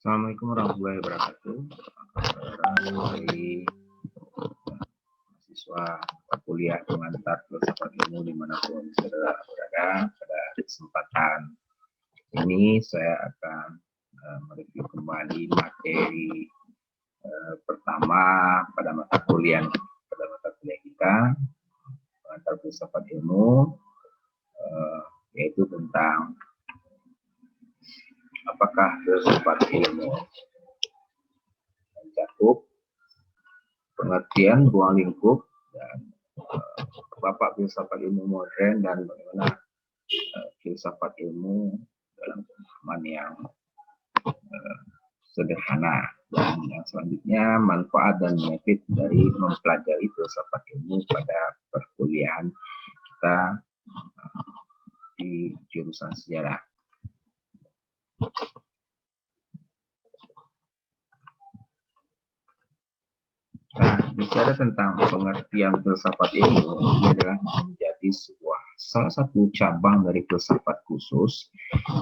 Assalamualaikum warahmatullahi wabarakatuh. Dari mahasiswa kuliah pengantar filsafat ilmu dimanapun saudara berada, pada kesempatan ini saya akan mereview kembali materi pertama pada mata kuliah kita pengantar filsafat ilmu, yaitu tentang apakah filsafat ilmu mencakup pengertian ruang lingkup dan bapak filsafat ilmu modern dan bagaimana filsafat ilmu dalam pemahaman yang sederhana, dan yang selanjutnya manfaat dan benefit dari mempelajari filsafat ilmu pada perkuliahan kita di jurusan sejarah. Nah, bicara tentang pengertian filsafat ilmu, ini adalah menjadi salah satu cabang dari filsafat khusus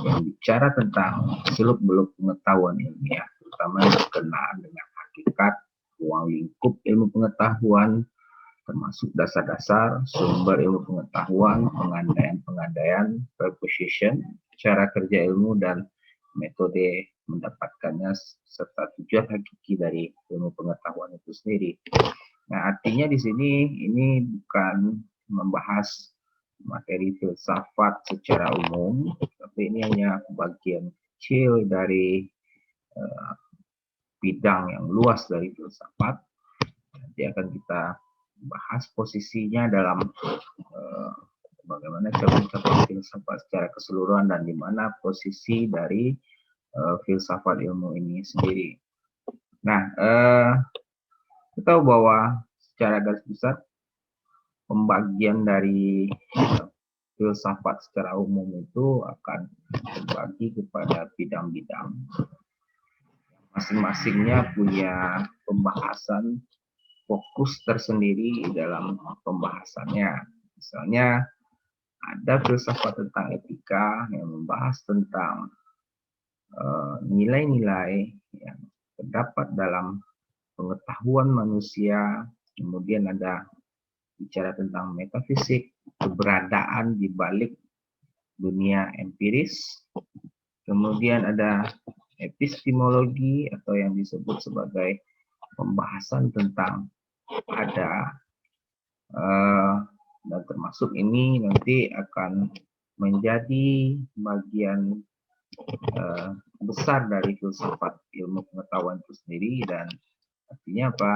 yang bicara tentang seluk-beluk pengetahuan ilmiah, terutama yang berkenaan dengan hakikat, ruang lingkup ilmu pengetahuan, termasuk dasar-dasar sumber ilmu pengetahuan, pengandaian, proposition, cara kerja ilmu, dan metode mendapatkannya, serta tujuan hakiki dari ilmu pengetahuan itu sendiri. Nah, artinya di sini ini bukan membahas materi filsafat secara umum, tapi ini hanya bagian kecil dari bidang yang luas dari filsafat. Nanti akan kita bahas posisinya dalam bagaimana cara mencapai filsafat secara keseluruhan dan di mana posisi dari filsafat ilmu ini sendiri. Nah, kita tahu bahwa secara garis besar pembagian dari filsafat secara umum itu akan terbagi kepada bidang-bidang. Masing-masingnya punya pembahasan fokus tersendiri dalam pembahasannya. Misalnya ada filsafat tentang etika yang membahas tentang nilai-nilai yang terdapat dalam pengetahuan manusia. Kemudian ada bicara tentang metafisik, keberadaan di balik dunia empiris. Kemudian ada epistemologi atau yang disebut sebagai pembahasan tentang ada, dan termasuk ini nanti akan menjadi bagian besar dari filsafat ilmu pengetahuan itu sendiri, dan artinya apa?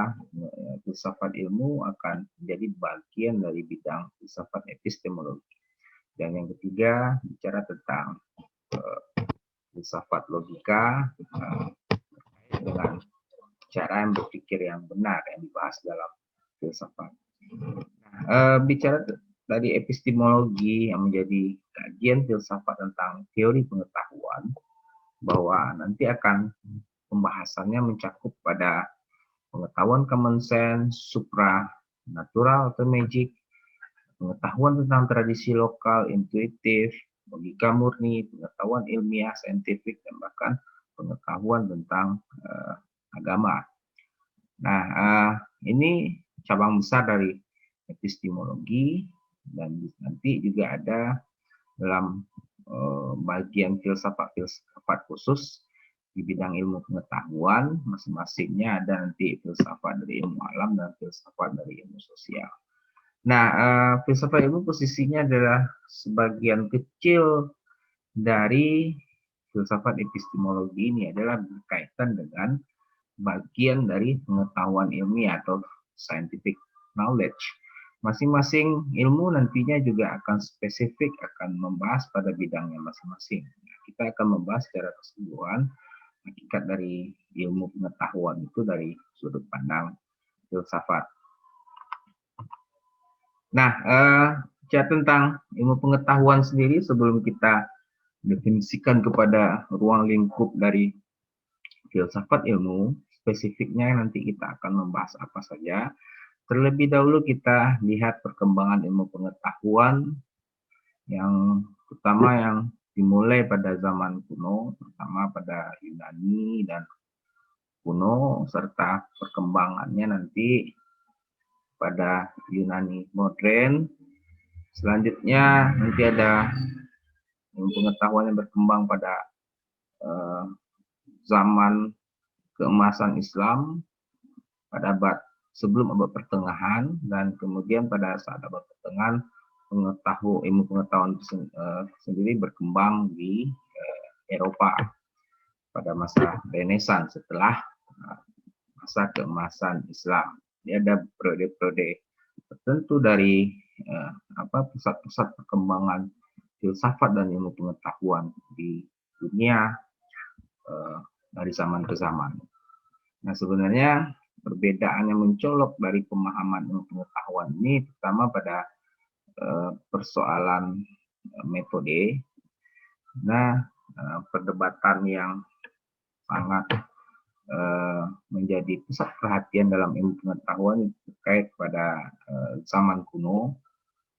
Filsafat ilmu akan menjadi bagian dari bidang filsafat epistemologi. Dan yang ketiga bicara tentang filsafat logika dengan cara yang berpikir yang benar yang dibahas dalam filsafat. Bicara dari epistemologi yang menjadi kajian filsafat tentang teori pengetahuan, bahwa nanti akan pembahasannya mencakup pada pengetahuan common sense, supranatural atau magic, pengetahuan tentang tradisi lokal, intuitif, logika murni, pengetahuan ilmiah, saintifik, dan bahkan pengetahuan tentang agama. Nah, ini cabang besar dari epistemologi, dan nanti juga ada dalam bagian filsafat khusus di bidang ilmu pengetahuan, masing-masingnya ada nanti filsafat dari ilmu alam dan filsafat dari ilmu sosial. Nah, filsafat ilmu posisinya adalah sebagian kecil dari filsafat epistemologi. Ini adalah berkaitan dengan bagian dari pengetahuan ilmiah atau scientific knowledge. Masing-masing ilmu nantinya juga akan spesifik, akan membahas pada bidangnya masing-masing. Kita akan membahas secara keseluruhan hakikat dari ilmu pengetahuan itu dari sudut pandang filsafat. Nah, bicara tentang ilmu pengetahuan sendiri, sebelum kita definisikan kepada ruang lingkup dari filsafat ilmu, spesifiknya nanti kita akan membahas apa saja. Terlebih dahulu kita lihat perkembangan ilmu pengetahuan yang pertama yang dimulai pada zaman kuno, terutama pada Yunani dan kuno, serta perkembangannya nanti pada Yunani modern. Selanjutnya nanti ada pengetahuan yang berkembang pada zaman keemasan Islam pada abad sebelum abad pertengahan, dan kemudian pada saat abad pertengahan ilmu pengetahuan sendiri berkembang di Eropa pada masa Renaissance setelah masa keemasan Islam. Ini ada periode-periode tertentu dari pusat-pusat perkembangan filsafat dan ilmu pengetahuan di dunia dari zaman ke zaman. Nah, sebenarnya perbedaan yang mencolok dari pemahaman ilmu pengetahuan ini pertama pada persoalan metode. Nah, perdebatan yang sangat menjadi pusat perhatian dalam ilmu pengetahuan terkait pada zaman kuno,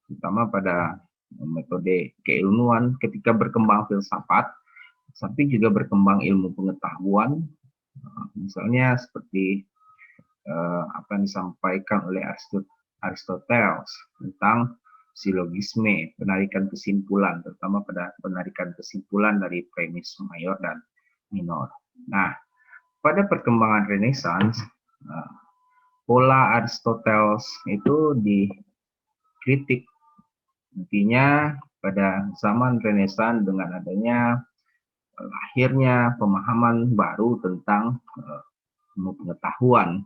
terutama pada metode keilmuan ketika berkembang filsafat, tapi juga berkembang ilmu pengetahuan, misalnya seperti apa yang disampaikan oleh Aristoteles tentang silogisme, penarikan kesimpulan, terutama pada penarikan kesimpulan dari premis mayor dan minor. Nah, pada perkembangan Renaissance, pola Aristoteles itu dikritik. Intinya pada zaman Renaissance dengan adanya lahirnya pemahaman baru tentang ilmu pengetahuan,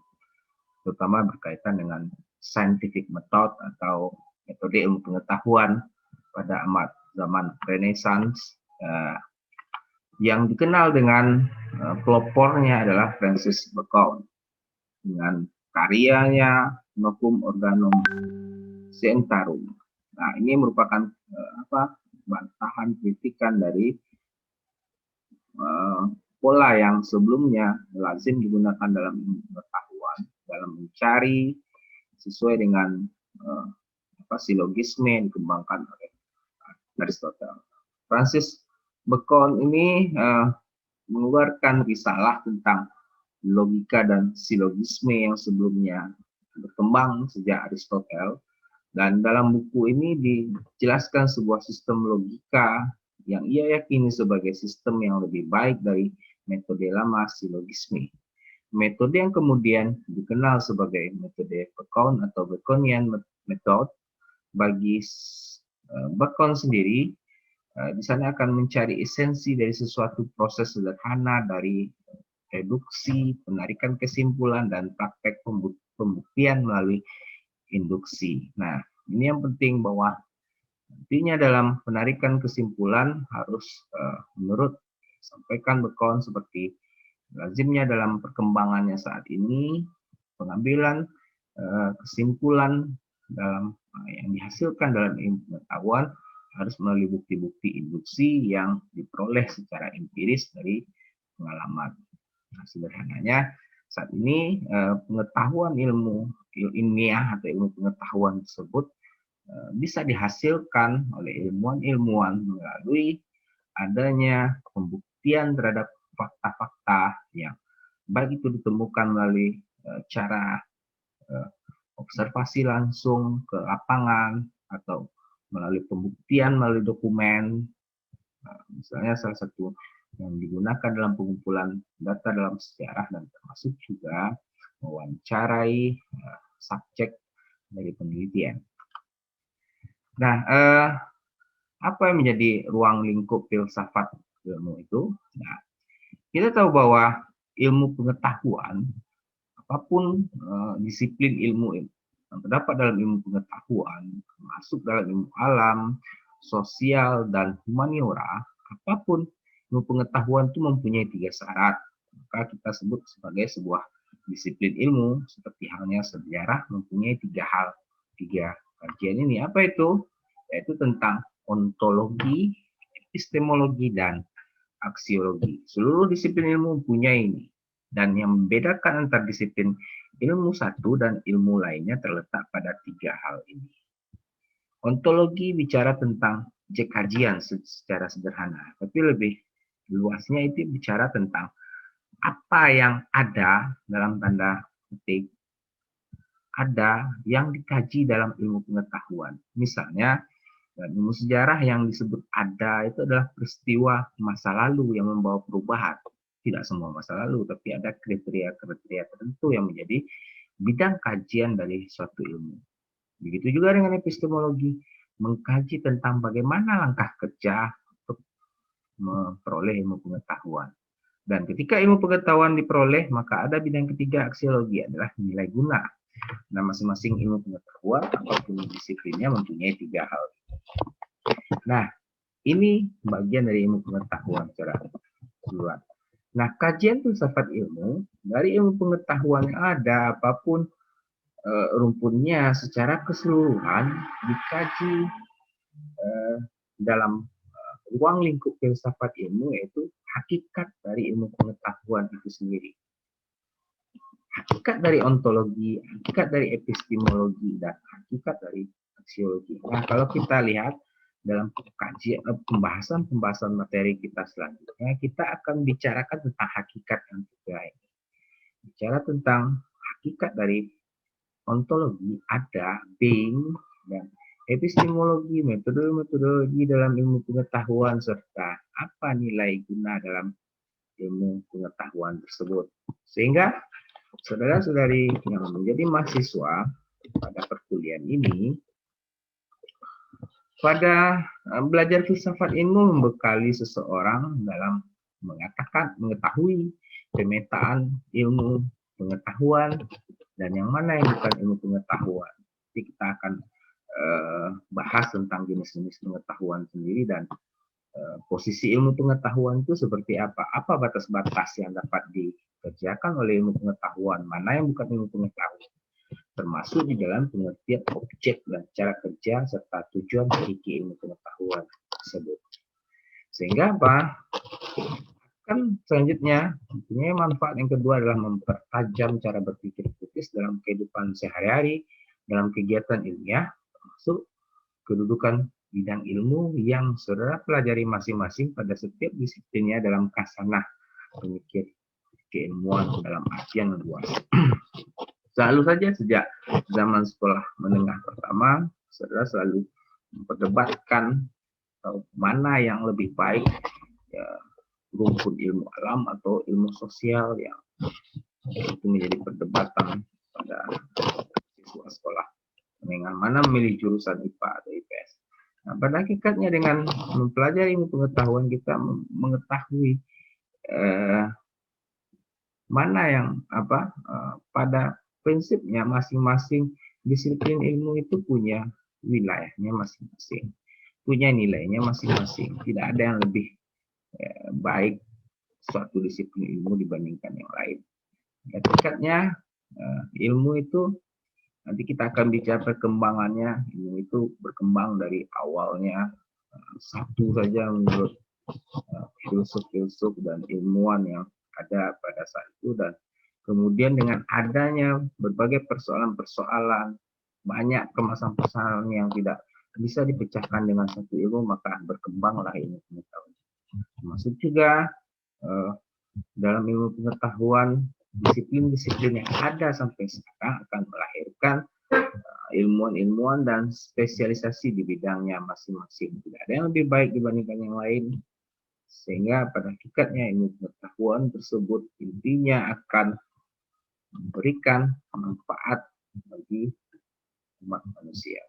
terutama berkaitan dengan scientific method atau metode ilmu pengetahuan pada zaman Renaissance, yang dikenal dengan pelopornya adalah Francis Bacon dengan karyanya Novum Organum Scientiarum. Nah, ini merupakan bantahan kritikan dari pola yang sebelumnya lazim digunakan dalam ilmu pengetahuan dalam mencari sesuai dengan silogisme yang dikembangkan oleh Aristoteles. Francis Bacon ini mengeluarkan risalah tentang logika dan silogisme yang sebelumnya berkembang sejak Aristoteles, dan dalam buku ini dijelaskan sebuah sistem logika yang ia yakini sebagai sistem yang lebih baik dari metode lama silogisme. Metode yang kemudian dikenal sebagai metode Bacon atau Baconian method. Bagi Bacon sendiri, di sana akan mencari esensi dari sesuatu proses sederhana dari reduksi, penarikan kesimpulan, dan praktek pembuktian melalui induksi. Nah, ini yang penting bahwa intinya dalam penarikan kesimpulan harus menurut sampaikan Bacon seperti lazimnya dalam perkembangannya saat ini, pengambilan kesimpulan dalam yang dihasilkan dalam ilmu pengetahuan harus melalui bukti-bukti induksi yang diperoleh secara empiris dari pengalaman. Nah, sederhananya saat ini pengetahuan ilmu ilmiah atau ilmu pengetahuan tersebut bisa dihasilkan oleh ilmuwan-ilmuwan melalui adanya pembuktian terhadap fakta-fakta yang baik itu ditemukan melalui cara observasi langsung ke lapangan atau melalui pembuktian melalui dokumen. Misalnya salah satu yang digunakan dalam pengumpulan data dalam sejarah dan termasuk juga mewawancarai subjek dari penelitian. Nah, apa yang menjadi ruang lingkup filsafat ilmu itu? Nah, kita tahu bahwa ilmu pengetahuan, apapun disiplin ilmu yang terdapat dalam ilmu pengetahuan, masuk dalam ilmu alam, sosial, dan humaniora, apapun ilmu pengetahuan itu mempunyai 3 syarat. Maka kita sebut sebagai sebuah disiplin ilmu, seperti halnya sejarah mempunyai 3 kajian ini. Apa itu? Yaitu tentang ontologi, epistemologi, dan aksiologi. Seluruh disiplin ilmu mempunyai ini. Dan yang membedakan antar disiplin ilmu satu dan ilmu lainnya terletak pada 3 hal ini. Ontologi bicara tentang objek kajian secara sederhana, tapi lebih luasnya itu bicara tentang apa yang ada dalam tanda petik ada yang dikaji dalam ilmu pengetahuan. Misalnya, ilmu sejarah yang disebut ada itu adalah peristiwa masa lalu yang membawa perubahan. Tidak semua masa lalu, tapi ada kriteria-kriteria tertentu yang menjadi bidang kajian dari suatu ilmu. Begitu juga dengan epistemologi, mengkaji tentang bagaimana langkah kerja untuk memperoleh ilmu pengetahuan. Dan ketika ilmu pengetahuan diperoleh, maka ada bidang ketiga aksiologi adalah nilai guna. Nah, masing-masing ilmu pengetahuan apapun disiplinnya mempunyai 3 hal. Nah, ini bagian dari ilmu pengetahuan secara keseluruhan. Nah, kajian filsafat ilmu dari ilmu pengetahuan yang ada apapun rumpunnya secara keseluruhan dikaji dalam ruang lingkup filsafat ilmu, yaitu hakikat dari ilmu pengetahuan itu sendiri. Hakikat dari ontologi, hakikat dari epistemologi, dan hakikat dari aksiologi. Nah, kalau kita lihat dalam kajian pembahasan materi kita selanjutnya, kita akan bicarakan tentang hakikat yang ketiga ini. Bicara tentang hakikat dari ontologi, ada, being, dan epistemologi, metode-metodologi dalam ilmu pengetahuan, serta apa nilai guna dalam ilmu pengetahuan tersebut. Sehingga saudara-saudari yang menjadi mahasiswa pada perkuliahan ini, pada belajar filsafat ilmu membekali seseorang dalam mengetahui pemetaan ilmu pengetahuan dan yang mana yang bukan ilmu pengetahuan. Jadi kita akan bahas tentang jenis-jenis pengetahuan sendiri dan posisi ilmu pengetahuan itu seperti apa batas-batas yang dapat dikerjakan oleh ilmu pengetahuan, mana yang bukan ilmu pengetahuan, termasuk di dalam pengertian objek dan cara kerja serta tujuan hakiki ilmu pengetahuan tersebut. Sehingga apa? Kan selanjutnya, tentunya manfaat yang kedua adalah mempertajam cara berpikir kritis dalam kehidupan sehari-hari, dalam kegiatan ilmiah, termasuk kedudukan bidang ilmu yang saudara pelajari masing-masing pada setiap disiplinnya dalam kasanah pemikir keilmuan dalam artian luas. Selalu saja sejak zaman sekolah menengah pertama, saudara selalu memperdebatkan mana yang lebih baik, ya, rumpun ilmu alam atau ilmu sosial, yang itu menjadi perdebatan pada siswa sekolah menengah mana memilih jurusan IPA atau IPS. Nah, pada hakikatnya dengan mempelajari ilmu pengetahuan kita mengetahui mana yang pada prinsipnya masing-masing disiplin ilmu itu punya wilayahnya masing-masing, punya nilainya masing-masing. Tidak ada yang lebih baik suatu disiplin ilmu dibandingkan yang lain. Hakikatnya ilmu itu nanti kita akan bicara perkembangannya. Ilmu itu berkembang dari awalnya satu saja menurut filsuf-filsuf dan ilmuwan yang ada pada saat itu, dan kemudian dengan adanya berbagai persoalan-persoalan, banyak permasalahan yang tidak bisa dipecahkan dengan satu ilmu, maka berkembanglah ilmu pengetahuan. Termasuk juga dalam ilmu pengetahuan, disiplin-disiplin yang ada sampai sekarang akan melahirkan ilmuwan-ilmuwan dan spesialisasi di bidangnya masing-masing. Tidak ada yang lebih baik dibandingkan yang lain, sehingga pada hakikatnya ilmu pengetahuan tersebut intinya akan memberikan manfaat bagi umat manusia.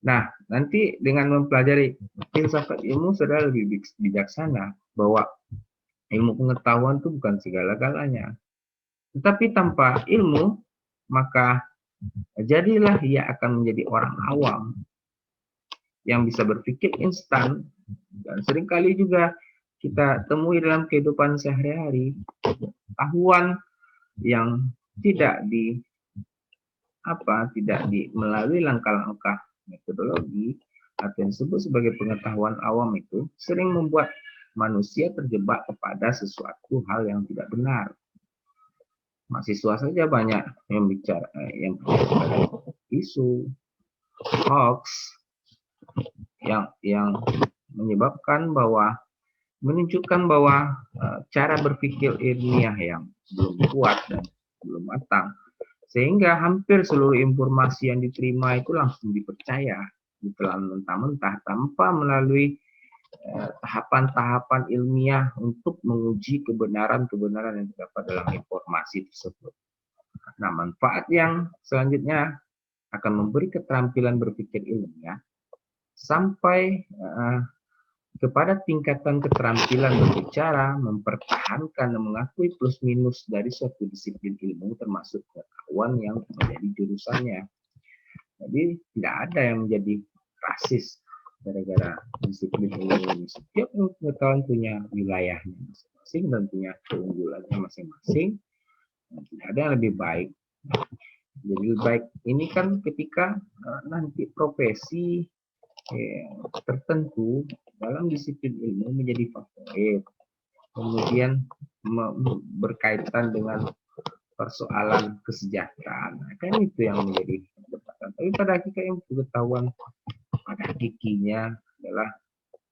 Nah, nanti dengan mempelajari filsafat ilmu, saudara lebih bijaksana bahwa ilmu pengetahuan itu bukan segala-galanya. Tetapi tanpa ilmu, maka jadilah ia akan menjadi orang awam yang bisa berpikir instan, dan seringkali juga kita temui dalam kehidupan sehari-hari pengetahuan yang tidak melalui langkah-langkah metodologi atau yang disebut sebagai pengetahuan awam itu sering membuat manusia terjebak kepada sesuatu hal yang tidak benar. Mahasiswa saja banyak yang bicara isu, hoax, yang menyebabkan bahwa menunjukkan bahwa cara berpikir ilmiah yang belum kuat dan belum matang, sehingga hampir seluruh informasi yang diterima itu langsung dipercaya, ditelan mentah-mentah tanpa melalui tahapan-tahapan ilmiah untuk menguji kebenaran-kebenaran yang terdapat dalam informasi tersebut. Nah, manfaat yang selanjutnya akan memberi keterampilan berpikir ilmiah sampai kepada tingkatan keterampilan berbicara, mempertahankan dan mengakui plus minus dari suatu disiplin ilmu termasuk pengetahuan yang menjadi jurusannya. Jadi tidak ada yang menjadi rasis gara-gara disiplin ilmu ini. Setiap pengetahuan punya wilayahnya masing-masing dan punya keunggulannya masing-masing. Tidak ada yang lebih baik. Jadi lebih baik ini kan ketika nanti profesi tertentu dalam disiplin ilmu menjadi favorit, kemudian berkaitan dengan persoalan kesejahteraan, kan itu yang menjadi perdebatan. Tapi pada hakikatnya pengetahuan pada hakikinya adalah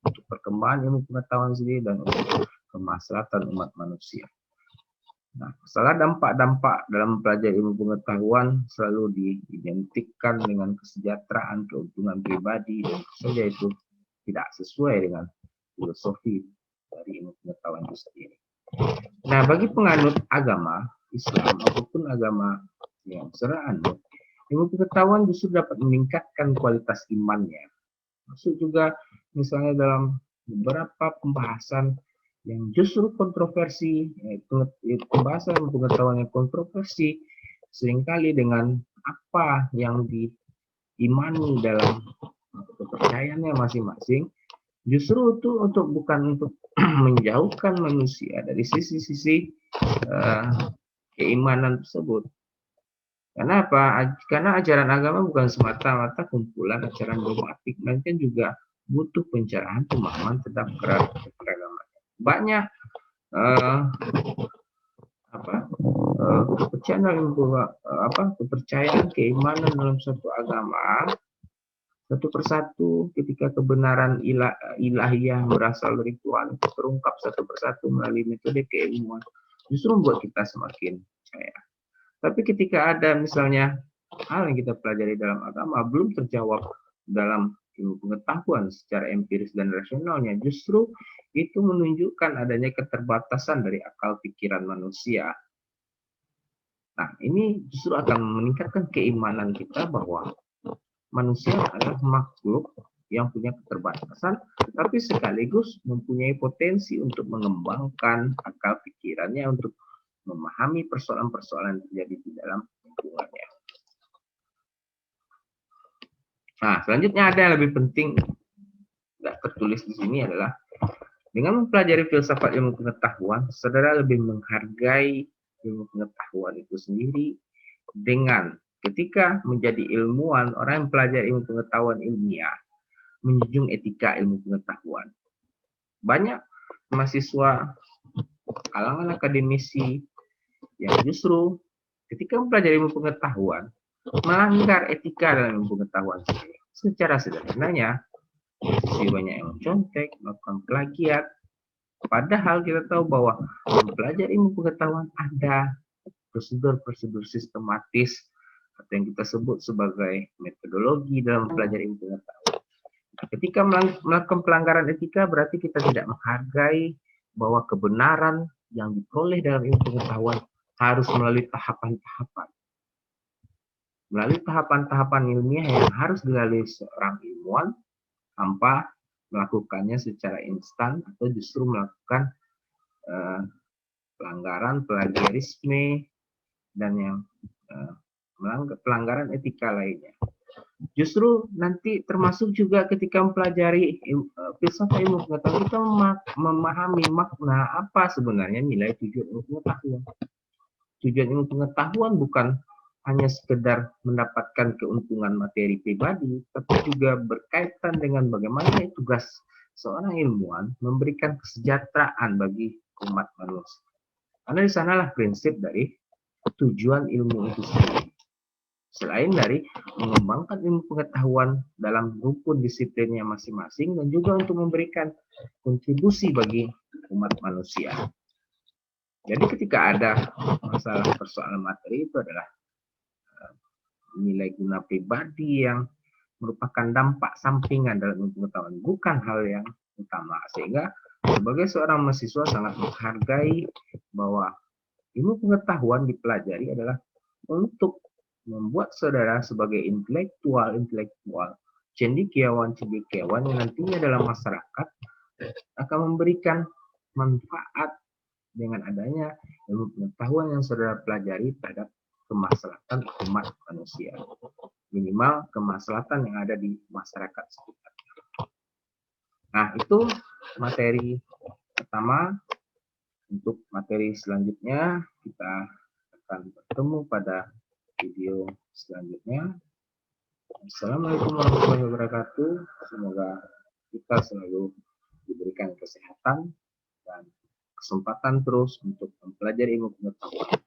untuk perkembangan ilmu pengetahuan sendiri dan untuk kemaslahatan umat manusia. Nah, masalah dampak-dampak dalam mempelajari ilmu pengetahuan selalu diidentikan dengan kesejahteraan, keuntungan pribadi, dan saja itu tidak sesuai dengan filosofi dari ilmu pengetahuan itu sendiri. Nah, bagi penganut agama Islam ataupun agama yang anut, ilmu pengetahuan justru dapat meningkatkan kualitas imannya. Maksud juga misalnya dalam beberapa pembahasan yang justru kontroversi, pembahasan pengetahuan yang kontroversi seringkali dengan apa yang diimani dalam kepercayaannya masing-masing, justru itu bukan untuk menjauhkan manusia dari sisi-sisi keimanan tersebut. Karena apa? Karena ajaran agama bukan semata-mata kumpulan ajaran dogmatik, melainkan juga butuh pencerahan pemahaman tentang keragaman. Banyak kepercayaan, keimanan dalam suatu agama satu persatu ketika kebenaran ilahiyah berasal dari Tuhan terungkap satu persatu melalui metode keilmuan, justru membuat kita semakin percaya. Tapi ketika ada misalnya hal yang kita pelajari dalam agama belum terjawab dalam ilmu pengetahuan secara empiris dan rasionalnya, justru itu menunjukkan adanya keterbatasan dari akal pikiran manusia. Nah, ini justru akan meningkatkan keimanan kita bahwa manusia adalah makhluk yang punya keterbatasan, tapi sekaligus mempunyai potensi untuk mengembangkan akal pikirannya untuk memahami persoalan-persoalan yang terjadi di dalam lingkungannya. Nah, selanjutnya ada yang lebih penting, tidak tertulis di sini adalah dengan mempelajari filsafat ilmu pengetahuan, saudara lebih menghargai ilmu pengetahuan itu sendiri. Dengan ketika menjadi ilmuwan, orang yang mempelajari ilmu pengetahuan ilmiah, menjunjung etika ilmu pengetahuan. Banyak mahasiswa, kalangan akademisi yang justru ketika mempelajari ilmu pengetahuan melanggar etika dalam ilmu pengetahuan sendiri. Secara sederhananya, banyak yang mencontek, melakukan plagiat. Padahal kita tahu bahwa mempelajari ilmu pengetahuan ada prosedur-prosedur sistematis atau yang kita sebut sebagai metodologi dalam mempelajari ilmu pengetahuan. Nah, ketika melakukan pelanggaran etika berarti kita tidak menghargai bahwa kebenaran yang diperoleh dalam ilmu pengetahuan harus melalui tahapan-tahapan. Melalui tahapan-tahapan ilmiah yang harus dilalui seorang ilmuwan tanpa melakukannya secara instan atau justru melakukan pelanggaran, plagiarisme, dan yang pelanggaran etika lainnya. Justru nanti termasuk juga ketika mempelajari filsafat ilmu pengetahuan, kita memahami makna apa sebenarnya nilai tujuan ilmu pengetahuan. Tujuan ilmu pengetahuan bukan hanya sekedar mendapatkan keuntungan materi pribadi, tapi juga berkaitan dengan bagaimana tugas seorang ilmuwan memberikan kesejahteraan bagi umat manusia. Karena di sanalah prinsip dari tujuan ilmu itu sendiri. Selain dari mengembangkan ilmu pengetahuan dalam rukun disiplinnya masing-masing dan juga untuk memberikan kontribusi bagi umat manusia. Jadi ketika ada masalah persoalan materi itu adalah nilai guna pribadi yang merupakan dampak sampingan dalam ilmu pengetahuan, bukan hal yang utama. Sehingga sebagai seorang mahasiswa sangat menghargai bahwa ilmu pengetahuan dipelajari adalah untuk membuat saudara sebagai intelektual cendekiawan yang nantinya dalam masyarakat akan memberikan manfaat dengan adanya ilmu pengetahuan yang saudara pelajari terhadap kemaslahatan umat manusia, minimal kemaslahatan yang ada di masyarakat sekitar. Nah, itu materi pertama. Untuk materi selanjutnya kita akan bertemu pada video selanjutnya. Assalamualaikum warahmatullahi wabarakatuh. Semoga kita selalu diberikan kesehatan dan kesempatan terus untuk mempelajari ilmu pengetahuan.